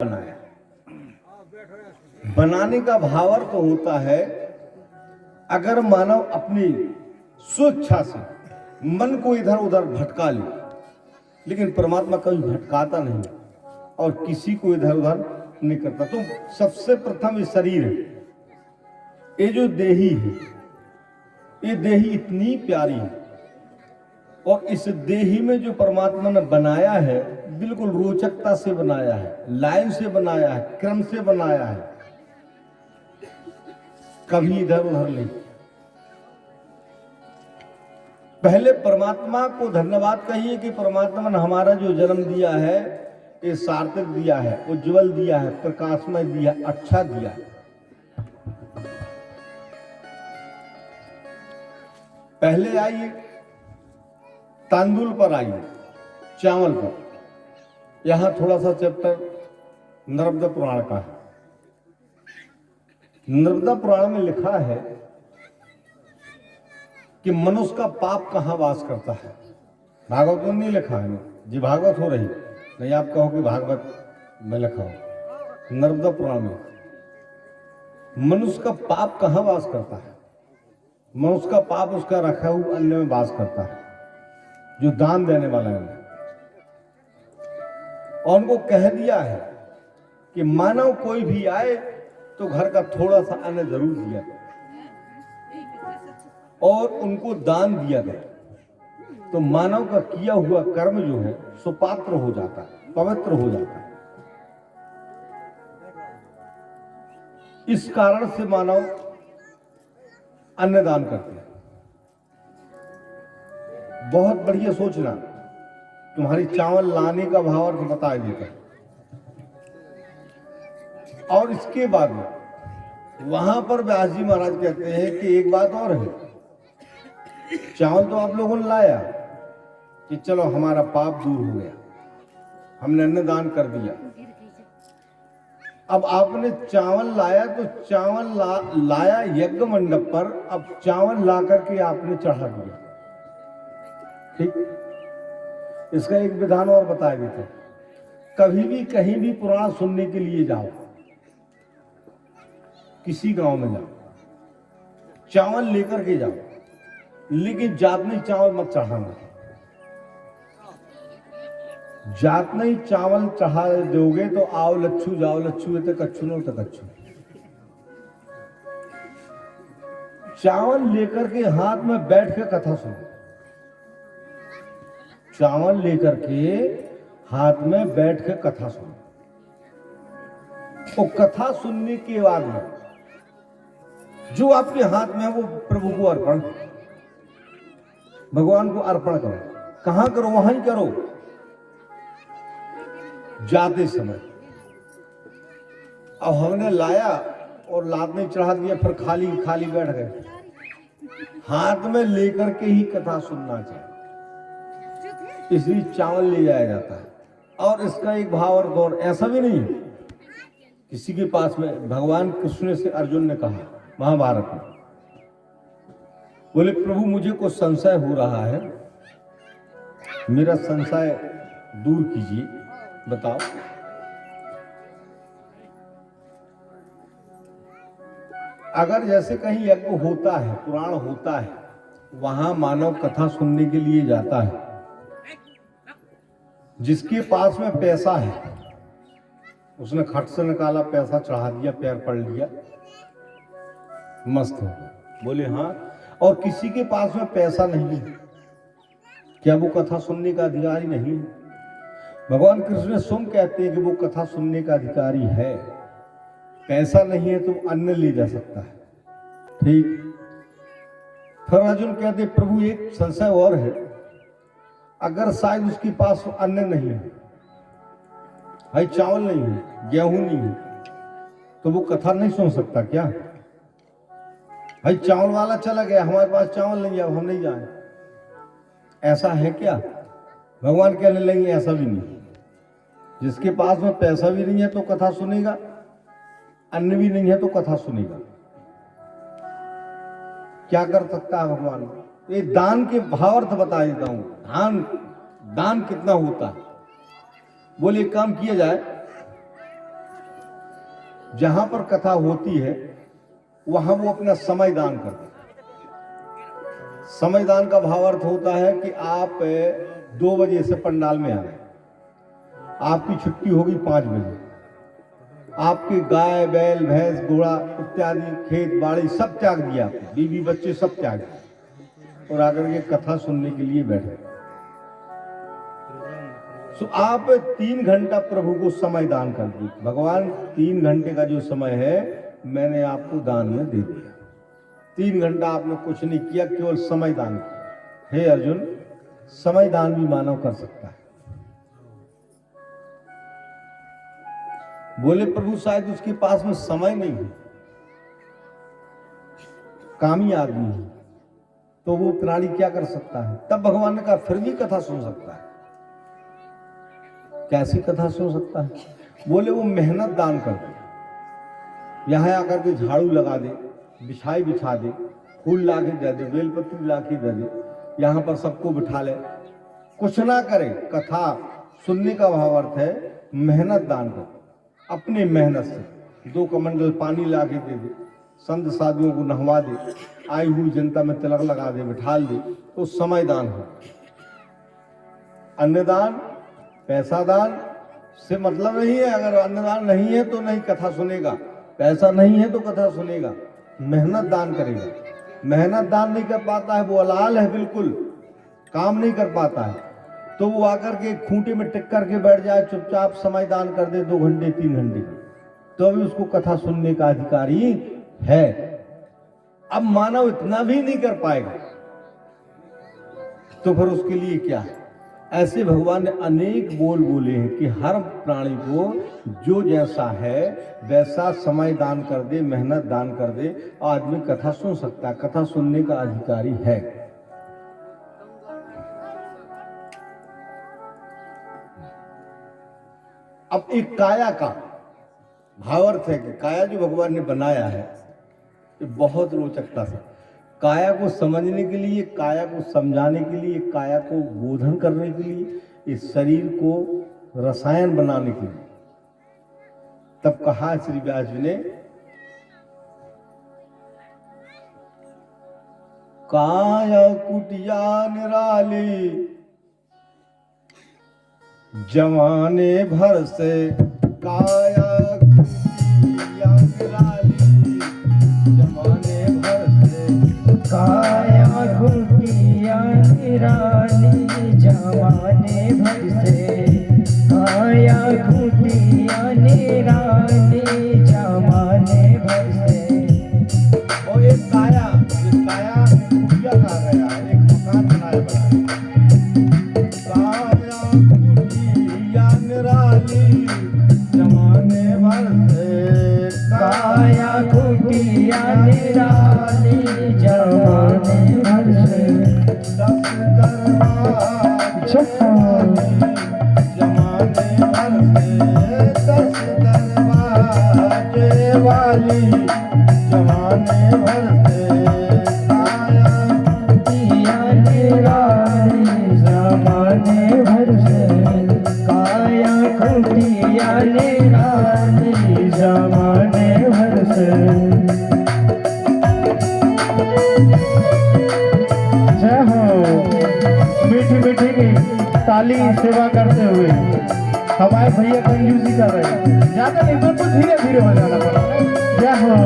बनाया। बनाने का भावार्थ तो होता है अगर मानव अपनी स्वेच्छा से मन को इधर उधर भटका ले, लेकिन परमात्मा कभी भटकाता नहीं और किसी को इधर उधर नहीं करता। तो सबसे प्रथम ये शरीर है, ये जो देही है, ये देही इतनी प्यारी है और इस देही में जो परमात्मा ने बनाया है बिल्कुल रोचकता से बनाया है, लाइन से बनाया है, क्रम से बनाया है, कभी इधर उधर नहीं। पहले परमात्मा को धन्यवाद कहिए कि परमात्मा ने हमारा जो जन्म दिया है ये सार्थक दिया है, उज्जवल दिया है, प्रकाशमय दिया, अच्छा दिया है। पहले आइए तांदुल पर, आइए चावल पर। यहां थोड़ा सा चैप्टर नर्मदा पुराण का है। नर्मदा पुराण में लिखा है कि मनुष्य का पाप कहां वास करता है। भागवत में नहीं लिखा है, जी भागवत हो रही नहीं, आप कहो कि भागवत में लिखा हो। नर्मदा पुराण में मनुष्य का पाप कहां वास करता है। मनुष्य का पाप उसका रखा हुआ अन्न में वास करता है, जो दान देने वाला है। और उनको कह दिया है कि मानव कोई भी आए तो घर का थोड़ा सा अन्न जरूर दिया जाए और उनको दान दिया जाए, तो मानव का किया हुआ कर्म जो है सुपात्र हो जाता है, पवित्र हो जाता है। इस कारण से मानव अन्नदान करते हैं। बहुत बढ़िया सोचना, तुम्हारी चावल लाने का भावार्थ बता देता है। और इसके बाद में वहां पर व्यास जी महाराज कहते हैं कि एक बात और है, चावल तो आप लोगों ने लाया कि चलो हमारा पाप दूर हो गया, हमने अन्नदान कर दिया। अब आपने चावल लाया तो चावल लाया यज्ञ मंडप पर, अब चावल ला करके आपने चढ़ा दिया। ठीक, इसका एक विधान और बताया गया था। कभी भी कहीं भी पुराण सुनने के लिए जाओ, किसी गांव में जाओ, चावल लेकर के जाओ, लेकिन जातनी चावल मत चढ़ाना। जातनी चावल चढ़ा दोगे तो आओ लच्छू जाओ लच्छू, ये तो कच्छू नो तो कच्छू। चावल लेकर के हाथ में बैठ के कथा सुनो। चावल लेकर के हाथ में बैठ के कथा सुनो। तो कथा सुनने के बाद में जो आपके हाथ में है वो प्रभु को अर्पण, भगवान को अर्पण करो। कहां करो? वहां ही करो। जाते समय अब हमने लाया और लाद में चढ़ा दिया, फिर खाली खाली बैठ गए। हाथ में लेकर के ही कथा सुनना चाहिए, इसलिए चावल ले जाया जाता है। और इसका एक भाव और गौर ऐसा भी नहीं है, किसी के पास में भगवान कृष्ण से अर्जुन ने कहा महाभारत में, बोले प्रभु मुझे कुछ संशय हो रहा है, मेरा संशय दूर कीजिए, बताओ। अगर जैसे कहीं यज्ञ होता है, पुराण होता है, वहां मानव कथा सुनने के लिए जाता है, जिसके पास में पैसा है उसने खट से निकाला, पैसा चढ़ा दिया, पैर पड़ लिया, मस्त हो, बोले हाँ। और किसी के पास में पैसा नहीं है, क्या वो कथा सुनने का अधिकारी नहीं है? भगवान कृष्ण स्वयं कहते हैं कि वो कथा सुनने का अधिकारी है। पैसा नहीं है तो अन्न ले जा सकता है। ठीक, फिर अर्जुन कहते प्रभु एक संशय और है, अगर शायद उसके पास अन्न नहीं है, भाई चावल नहीं है, गेहूं नहीं है, तो वो कथा नहीं सुन सकता क्या? भाई चावल वाला चला गया, हमारे पास चावल नहीं है, अब हम नहीं जाए, ऐसा है क्या? भगवान कहने लगे ऐसा भी नहीं। जिसके पास में पैसा भी नहीं है तो कथा सुनेगा, अन्न भी नहीं है तो कथा सुनेगा। क्या कर सकता है भगवान? ये दान के भावार्थ बता देता हूं। दान कितना होता है। बोले काम किया जाए, जहां पर कथा होती है वहां वो अपना समय दान करते हैं। समय दान का भावार्थ होता है कि आप 2 बजे से पंडाल में आ गए, आपकी छुट्टी होगी 5 बजे, आपके गाय बैल भैंस घोड़ा इत्यादि खेत बाड़ी सब त्याग दिया, बीवी बच्चे सब त्याग दिए और आकर के कथा सुनने के लिए बैठे। तो आप 3 घंटा प्रभु को समय दान कर दिए। भगवान 3 घंटे का जो समय है मैंने आपको दान में दे दिया। 3 घंटा आपने कुछ नहीं किया, केवल समय दान किया। हे अर्जुन, समय दान भी मानव कर सकता है। बोले प्रभु शायद उसके पास में समय नहीं है, कामी आदमी है, तो वो प्राणी क्या कर सकता है? तब भगवान ने कहा फिर भी कथा सुन सकता है। कैसी कथा सुन सकता है? बोले वो मेहनत दान कर दे, यहां आकर के झाड़ू लगा दे, बिछाई बिछा दे, फूल ला के दे दे, बेलपत्री ला के दे दे, यहां पर सबको बिठा ले, कुछ ना करे। कथा सुनने का भावार्थ है मेहनत दान कर, अपने मेहनत से 2 कमंडल पानी ला के दे दे, संत साधुओं को नहवा दे, आई हुई जनता में तिलक लगा दे, बिठाल दे, तो समय दान हो। अन्नदान पैसा दान से मतलब नहीं है। अगर अन्नदान नहीं है तो नहीं कथा सुनेगा, पैसा नहीं है तो कथा सुनेगा। मेहनत दान करेगा। मेहनत दान नहीं कर पाता है, वो अलाल है, बिल्कुल काम नहीं कर पाता है, तो वो आकर के खूंटे में टिक करके बैठ जाए, चुपचाप समय दान कर दे 2 घंटे 3 घंटे, तो अभी उसको कथा सुनने का अधिकारी है। अब मानव इतना भी नहीं कर पाएगा तो फिर उसके लिए क्या है? ऐसे भगवान ने अनेक बोल बोले हैं कि हर प्राणी को जो जैसा है वैसा समय दान कर दे, मेहनत दान कर दे, आदमी कथा सुन सकता है, कथा सुनने का अधिकारी है। अब एक काया का भावार्थ है कि काया जो भगवान ने बनाया है ये बहुत रोचकता से, काया को समझने के लिए, काया को समझाने के लिए, काया को बोधन करने के लिए, इस शरीर को रसायन बनाने के लिए। तब कहा श्री व्यास जी ने, काया कुटिया निराली जमाने भर से, काया कुटिया निराली जमाने भर से, काया कुटिया निराली जमाने भर से, काया कुटिया निराली जमाने भर से। और एक काया, ये काया कुटिया कहा गया है, एक मकान बनाया बना है। काया कुटिया निराली जमाने भर से, काया कुटिया निराली जमाने भर से। 10 दरबार जमाने भर से, 10 दरबार वाली जमाने भर से, काया कुटिया निराली जमाने भर से, काया कुटिया निराली जमाने भर से। जय हो। मीठी मीठी की ताली सेवा करते हुए हमारे भैया कंजूसी कर रहे हैं, ज्यादा नहीं तो धीरे धीरे बजाना पड़ा। जय हो।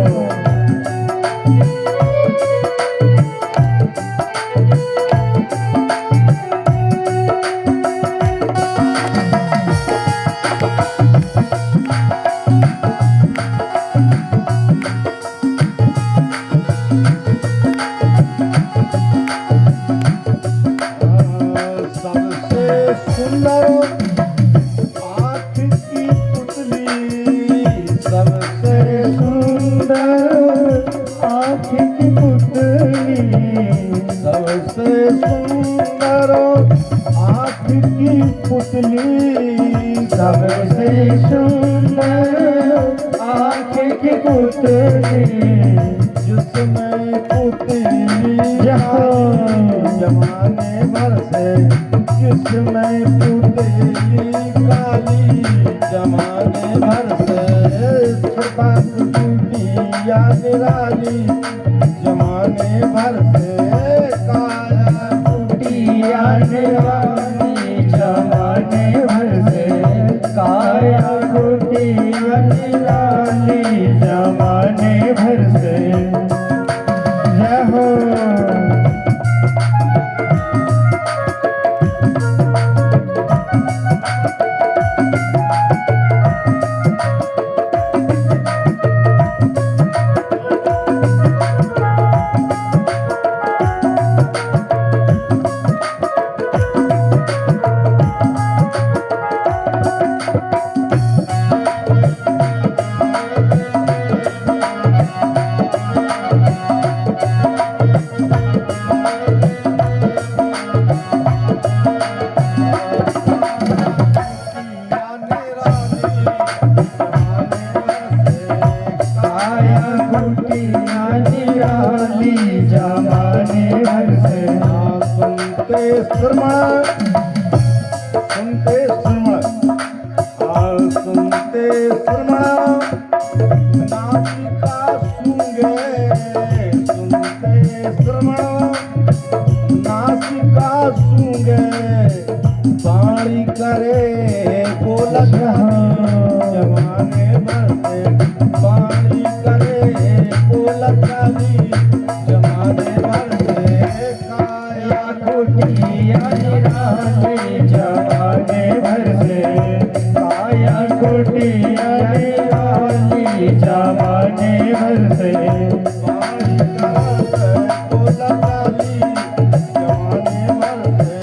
सबसे सुंदर आँख की पुतली, सबसे सुंदर आँख की पुतली, सबसे सुंदर आँख की पुतली, सबसे सुंदर आँख की पुतली, जिसमें पुतली जमाने भर से, जिसमें पुतली काली जमाने भर से। बात टूटिया निराली जमाने भर से काया टूटिया निराली जमाने भर से काया टूटिया निराली जमाने भर से जय हो सुनते नासिका सूंगे सुनते नासिका सूंगे बाणी करे बोलत जमाने भरते बाणी करे बोलत जमाने भरते काया टूटिया निराली जमाने भरते काया टूटिया निराली जमाने भरते बाणी करे बोलत जमाने भरते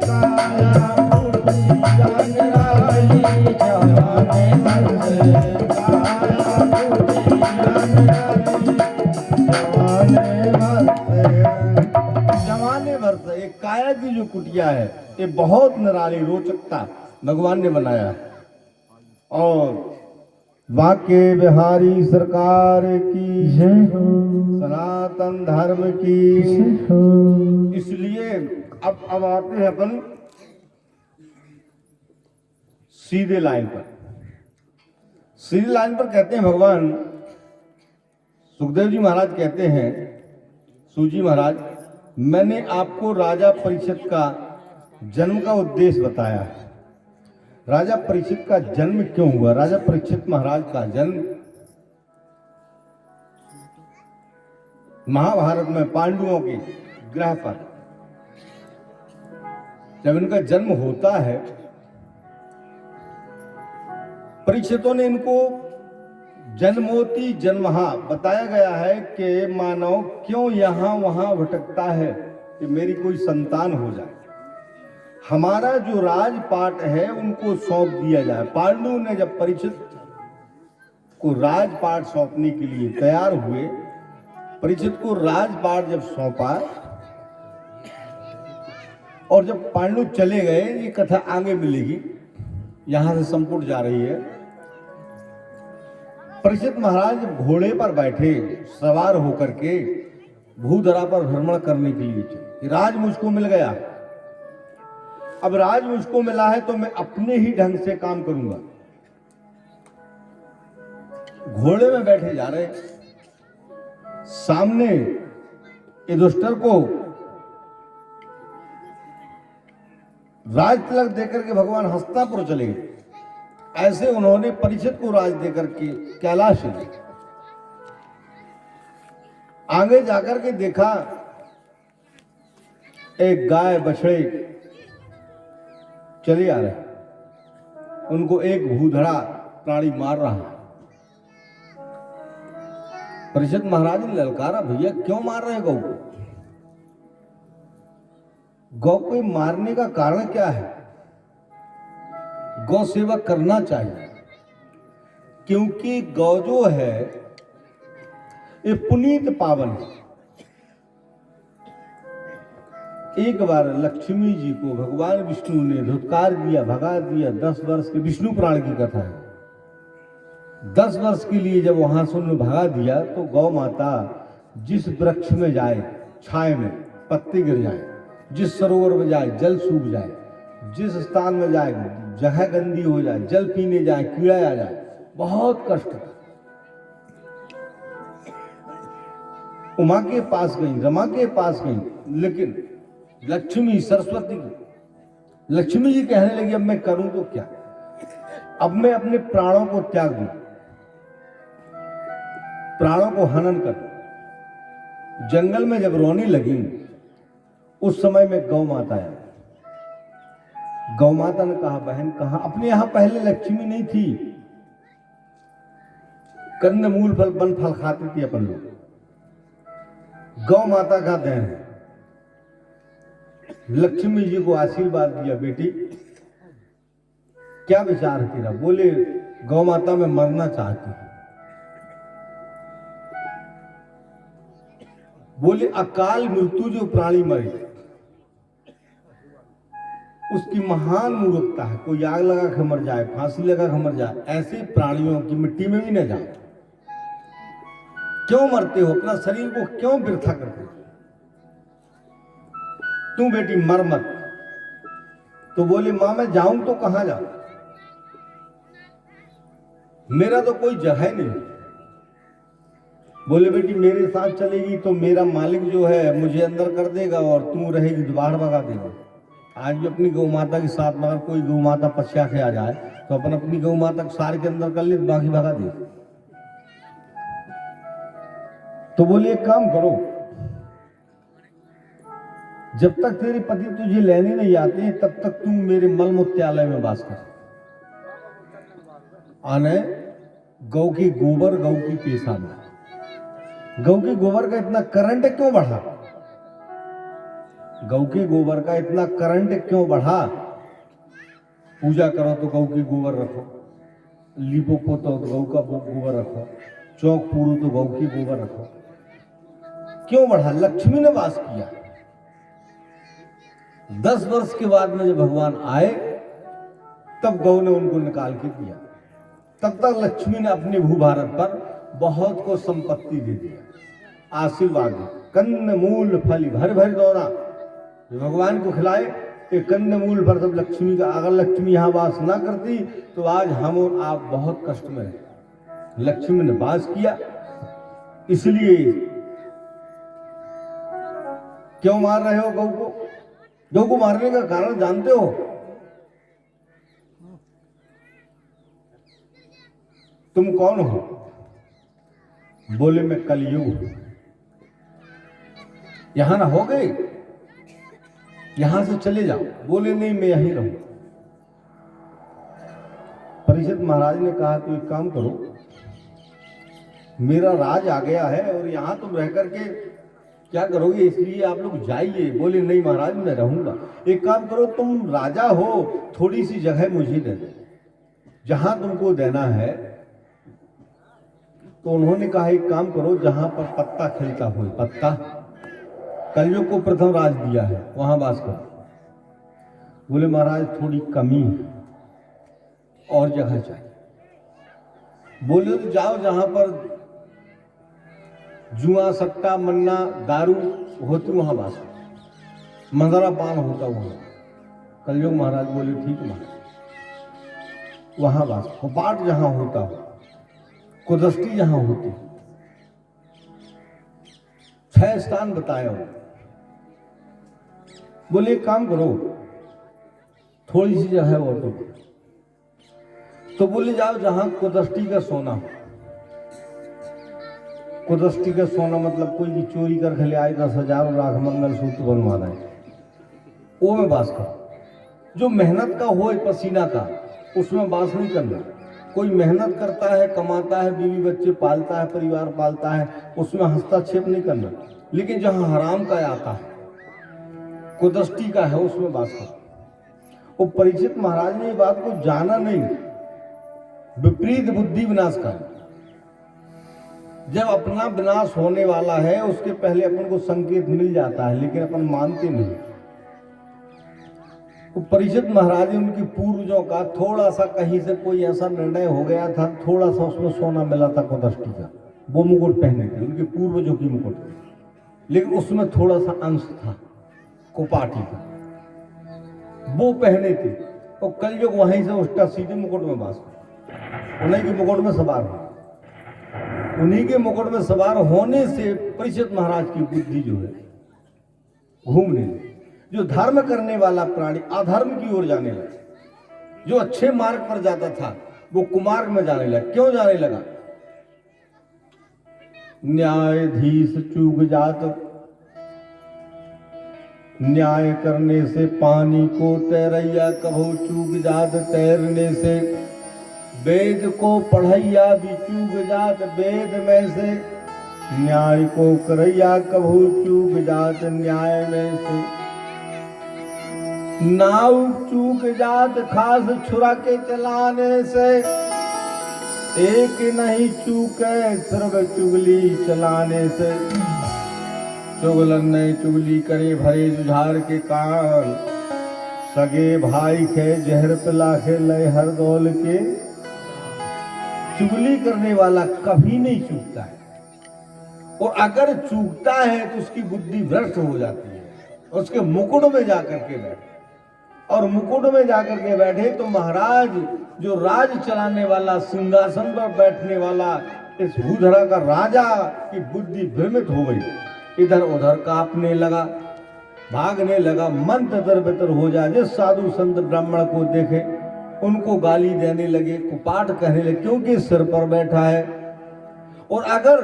काया टूटिया निराली जमाने भरते काया टूटिया निराली जमाने भर से एक काया की जो कुटिया है ये बहुत निराली रोचकता भगवान ने बनाया है। और वाक्य बिहारी सरकार की जय हो सनातन धर्म की जय हो। इसलिए अब आते हैं अपन सीधे लाइन पर। सीधे लाइन पर कहते हैं भगवान सुखदेव जी महाराज कहते हैं सूजी महाराज मैंने आपको राजा परीक्षित का जन्म का उद्देश्य बताया है। राजा परीक्षित का जन्म क्यों हुआ? राजा परीक्षित महाराज का जन्म महाभारत में पांडवों के ग्रह पर जब इनका जन्म होता है परीक्षितों ने इनको जन्मोति जन्महा बताया गया है कि मानव क्यों यहां वहां भटकता है कि मेरी कोई संतान हो जाए, हमारा जो राजपाट है उनको सौंप दिया जाए। पांडु ने जब परीक्षित को राजपाट सौंपने के लिए तैयार हुए, परीक्षित को राजपाट जब सौंपा और जब पांडु चले गए, ये कथा आगे मिलेगी, यहां से संपुट जा रही है। परीक्षित महाराज घोड़े पर बैठे सवार होकर के भूधरा पर भ्रमण करने के लिए चले। राज मुझको मिल गया, अब राज मुझको मिला है तो मैं अपने ही ढंग से काम करूंगा। घोड़े में बैठे जा रहे, सामने युधिष्ठिर को राज तिलक देकर के भगवान हस्तिनापुर चले गए। ऐसे उन्होंने परीक्षित को राज देकर के कैलाश ले आगे जाकर के देखा एक गाय बछड़े चले आ रहे, उनको एक भूधड़ा प्राणी मार रहा। परीक्षित महाराज ने ललकारा, भैया क्यों मार रहे गौ को? गौ को मारने का कारण क्या है? गौ सेवा करना चाहिए, क्योंकि गौ जो है ये पुनीत पावन है। एक बार लक्ष्मी जी को भगवान विष्णु ने धुतकार दिया, भगा दिया। 10 वर्ष के विष्णु पुराण की कथा है। 10 वर्ष के लिए जब वहां से उन्होंने भगा दिया तो गौ माता जिस वृक्ष में जाए, छाए में पत्ते गिर जाए, जिस सरोवर में जाए जल सूख जाए, जिस स्थान में जाए जगह गंदी हो जाए, जल पीने जाए कीड़ा आ जाए, बहुत कष्ट था। उमा के पास गई, रमा के पास गई, लेकिन लक्ष्मी सरस्वती, लक्ष्मी जी कहने लगी अब मैं करूं तो क्या, अब मैं अपने प्राणों को त्याग दूं, प्राणों को हनन कर। जंगल में जब रोने लगी उस समय में गौ माता आया। गौ माता ने कहा बहन कहा, अपने यहां पहले लक्ष्मी नहीं थी, कंद मूल फल वन फल खाती थी अपन लोग, गौ माता का देन है। लक्ष्मी जी को आशीर्वाद दिया, बेटी क्या विचार है तेरा? बोले गौ माता मैं मरना चाहती हूं। बोले अकाल मृत्यु जो प्राणी मरे उसकी महान मूर्खता है। कोई आग लगा के मर जाए, फांसी लगा के मर जाए, ऐसे प्राणियों की मिट्टी में भी न जाए। क्यों मरते हो? अपना शरीर को क्यों वृथा करते हो? तू बेटी मर मत। तो बोली मां मैं जाऊं तो कहां जाऊं, मेरा तो कोई जगह नहीं। बोले बेटी मेरे साथ चलेगी तो मेरा मालिक जो है मुझे अंदर कर देगा और तू रहेगी तो बाहर भगा देगा। आज भी अपनी गौ माता के साथ मगर कोई गौ माता पश्चा के आ जाए तो अपन अपनी गौ माता को सारे के अंदर कर ले, बाकी भगा दे। तो बोले एक काम करो, जब तक तेरे पति तुझे लेने नहीं आते तब तक तू मेरे मल मूत्रालय में वास कर। आने गौ की गोबर, गौ की पेशाब, गौ के गोबर का इतना करंट क्यों बढ़ा? गौ के गोबर का इतना करंट क्यों बढ़ा? पूजा करो तो गौ के गोबर रखो, लीपो पोतो तो गौ का गोबर रखो, चौक पूरो तो गौ की गोबर रखो। क्यों बढ़ा? लक्ष्मी ने वास किया। 10 वर्ष के बाद में जब भगवान आए तब गौ ने उनको निकाल के दिया। तब तक लक्ष्मी ने अपने भूभारत पर बहुत को संपत्ति दे दिया, आशीर्वाद दिया। कंद मूल फल भर भर दौरा भगवान को खिलाए। एक कंद मूल फल सब लक्ष्मी का। अगर लक्ष्मी यहां वास ना करती तो आज हम और आप बहुत कष्ट में रहते। लक्ष्मी ने वास किया, इसलिए क्यों मार रहे हो गौ को? गौ को मारने का कारण जानते हो? तुम कौन हो? बोले मैं कलयुग। यहां ना हो गए, यहां से चले जाओ। बोले नहीं मैं यहीं रहूं। परीक्षित महाराज ने कहा तो एक काम करो, मेरा राज आ गया है और यहां तुम रह करके क्या करोगे, इसलिए आप लोग जाइए। बोले नहीं महाराज मैं रहूंगा। एक काम करो, तुम राजा हो, थोड़ी सी जगह मुझे दे दो जहां तुमको देना है। तो उन्होंने कहा एक काम करो, जहां पर पत्ता खिलता हो, पत्ता कलयुग को प्रथम राज दिया है, वहां वास करो। बोले महाराज थोड़ी कमी है, और जगह चाहिए। बोले तो जाओ जहां पर जुआ सट्टा मन्ना दारू होती वहां वास करो, मदरा पान होता वहां। कलयुग महाराज बोले ठीक महाराज, वहां वास करो। पाठ जहां होता हो, कुदस्ती जहां होती, 6 स्थान बताए हो। बोले एक काम करो, थोड़ी सी जगह और तो बोले जाओ जहां कुदस्ती का सोना हो। कुदस्ती का सोना मतलब कोई भी चोरी कर ले आए 10,000 और राख मंगल सूत्र बनवा रहे, वो में बास करो। जो मेहनत का हो पसीना का, उसमें बास नहीं करना। कोई मेहनत करता है, कमाता है, बीवी बच्चे पालता है, परिवार पालता है, उसमें हस्तक्षेप नहीं करना। लेकिन जहां हराम का आता है, कुदस्ती का है, उसमें बास करो। वो परीक्षित महाराज ने ये बात को जाना नहीं। विपरीत बुद्धि विनाश का। जब अपना विनाश होने वाला है उसके पहले अपन को संकेत मिल जाता है, लेकिन अपन मानते नहीं। तो परीक्षित महाराज ने उनकी पूर्वजों का थोड़ा सा कहीं से कोई ऐसा निर्णय हो गया था, थोड़ा सा उसमें सोना मिला था कुदस्ती का, वो मुकुट पहने थे, उनके पूर्वजों की मुकुट, लेकिन उसमें थोड़ा सा अंश था कुपाटी का, वो पहने थे। और कलयुग वहीं से उसका सीधे मुकुट में बास, उन्हीं के मुकुट में सवार हो। उन्हीं के मुकुट में सवार होने से परीक्षित महाराज की बुद्धि जो है घूमने लगी। जो धर्म करने वाला प्राणी अधर्म की ओर जाने लगा, जो अच्छे मार्ग पर जाता था वो कुमार्ग में जाने लगा। क्यों जाने लगा? न्यायाधीश चूक जात, न्याय करने से पानी को तैरैया कभू चूक जात तैरने से, वेद को पढ़ैया भी चूक जात वेद में से, न्याय को करैया कभू चूक जात न्याय में से, नाव चूक जात खास छुरा के चलाने से, एक नहीं चूके सिर्फ चुगली चलाने से, चुगलन ने चुगली करे भरे जुझार के कान, सगे भाई के जहर पिला के लय हर दौल के। चुगली करने वाला कभी नहीं चूकता है, और अगर चूकता है तो उसकी बुद्धि भ्रष्ट हो जाती है, उसके मुकुट में जाकर के बैठे, और मुकुट में जाकर के बैठे तो महाराज जो राज चलाने वाला, सिंहासन पर बैठने वाला, इस भूधरा का राजा की बुद्धि भ्रमित हो गई, इधर उधर कांपने लगा, भागने लगा, मन तितर बितर हो जाए। जिस साधु संत ब्राह्मण को देखे उनको गाली देने लगे, कुपाट कहने लगे, क्योंकि सिर पर बैठा है। और अगर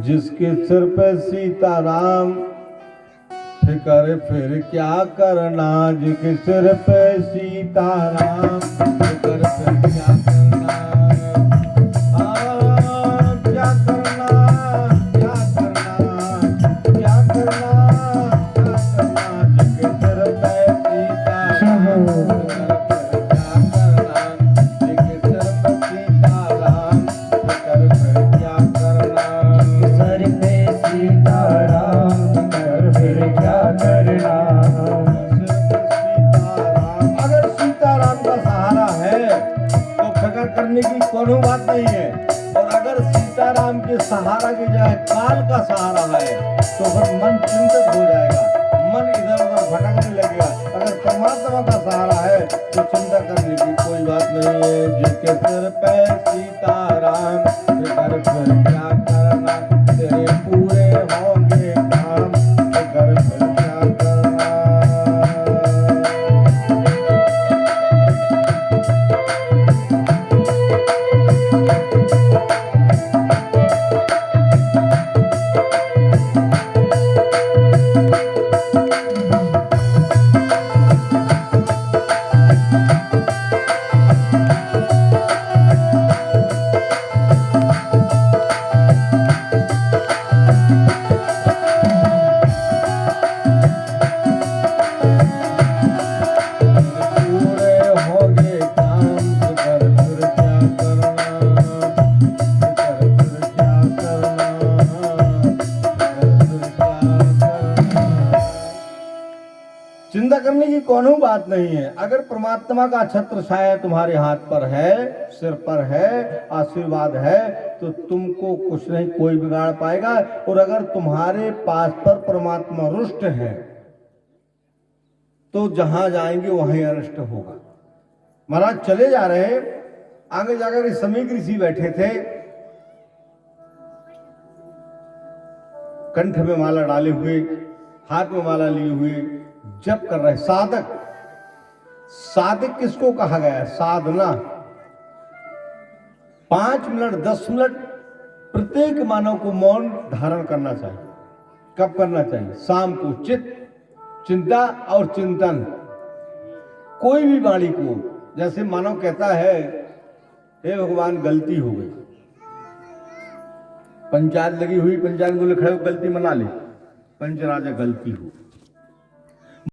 जिसके सिर पे सीताराम, फिकर फिर क्या करना, जिसके सिर पे सीताराम, फिकर फिर क्या करना, क्या करना, क्या करना, क्या करना, क्या करना, जिसके सिर पे सीताराम, फिकर फिर क्या करना, जिसके सिर पे सीताराम, फिकर फिर क्या करना, सर पे सीताराम, फिर क्या करना। अगर सीताराम का सहारा है तो फिक्र करने की कोई बात नहीं है, और अगर सीताराम के सहारा की जगह काल का सहारा है तो फिर मन चिंतित हो जाएगा, मन इधर उधर भटकने लगेगा। अगर परमात्मा का सहारा है तो चिंता करने की कोई बात नहीं है। जिसके सिर पे सीताराम, फिकर फिर क्या करना, तेरे पूरे होंगे काम, फिकर फिर क्या करना। चिंता करने की कोनो बात नहीं है। अगर परमात्मा का छत्र छाया तुम्हारे हाथ पर है, सिर पर है, आशीर्वाद है, तो तुमको कुछ नहीं कोई बिगाड़ पाएगा। और अगर तुम्हारे पास पर परमात्मा रुष्ट है तो जहां जाएंगे वहीं अनिष्ट होगा। महाराज चले जा रहे हैं, आगे जाकर समीक ऋषि बैठे थे, कंठ में माला डाले हुए, हाथ में माला लिए हुए, जप कर रहे। साधक, साधक किसको कहा गया है? साधना। 5 मिनट 10 मिनट प्रत्येक मानव को मौन धारण करना चाहिए। कब करना चाहिए? शाम को। चित्त, चिंता और चिंतन, कोई भी वाणी को, जैसे मानव कहता है हे भगवान गलती हो गई, पंचायत लगी हुई, पंचायत बोले खड़े गलती मना ले, पंच राजा गलती हो,